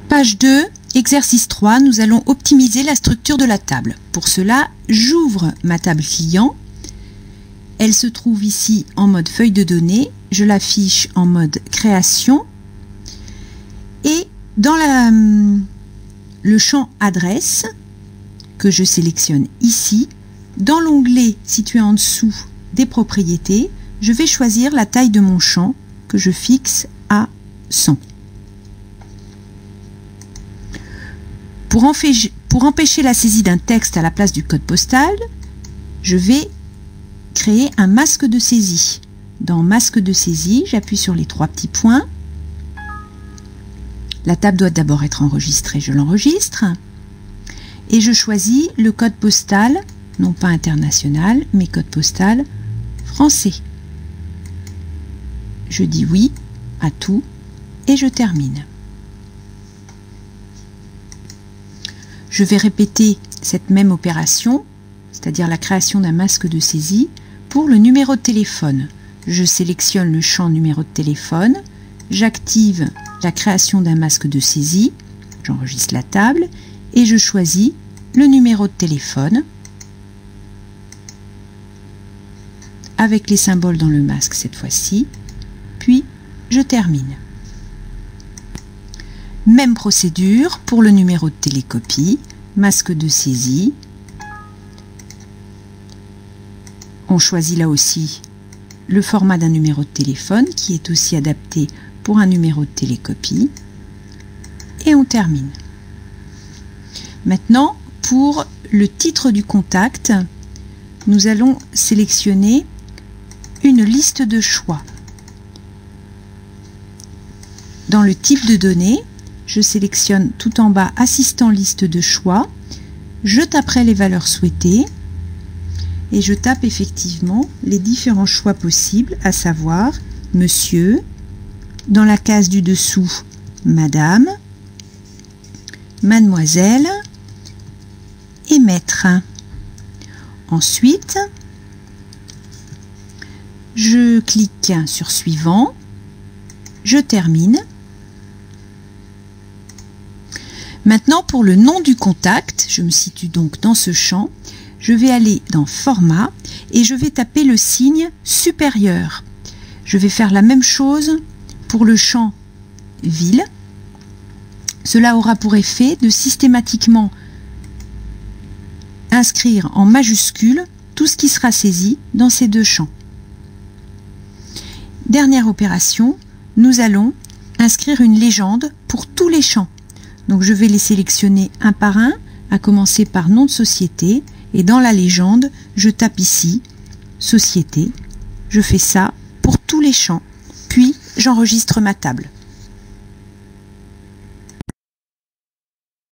Page 2, exercice 3, nous allons optimiser la structure de la table. Pour cela, j'ouvre ma table client. Elle se trouve ici en mode feuille de données. Je l'affiche en mode création. Et dans le champ adresse, que je sélectionne ici, dans l'onglet situé en dessous des propriétés, je vais choisir la taille de mon champ que je fixe à 100. Pour empêcher la saisie d'un texte à la place du code postal, je vais créer un masque de saisie. Dans masque de saisie, j'appuie sur les 3 petits points. La table doit d'abord être enregistrée, je l'enregistre. Et je choisis le code postal, non pas international, mais code postal français. Je dis oui à tout et je termine. Je vais répéter cette même opération, c'est-à-dire la création d'un masque de saisie, pour le numéro de téléphone. Je sélectionne le champ numéro de téléphone, j'active la création d'un masque de saisie, j'enregistre la table et je choisis le numéro de téléphone avec les symboles dans le masque cette fois-ci, puis je termine. Même procédure pour le numéro de télécopie, masque de saisie. On choisit là aussi le format d'un numéro de téléphone qui est aussi adapté pour un numéro de télécopie. Et on termine. Maintenant, pour le titre du contact, nous allons sélectionner une liste de choix. Dans le type de données, je sélectionne tout en bas assistant liste de choix, je taperai les valeurs souhaitées et je tape effectivement les différents choix possibles, à savoir monsieur, dans la case du dessous madame, mademoiselle et maître. Ensuite, je clique sur suivant, je termine. Maintenant, pour le nom du contact, je me situe donc dans ce champ, je vais aller dans Format et je vais taper le signe supérieur. Je vais faire la même chose pour le champ Ville. Cela aura pour effet de systématiquement inscrire en majuscule tout ce qui sera saisi dans ces deux champs. Dernière opération, nous allons inscrire une légende pour tous les champs. Donc je vais les sélectionner un par un, à commencer par nom de société, et dans la légende, je tape ici société. Je fais ça pour tous les champs, puis j'enregistre ma table.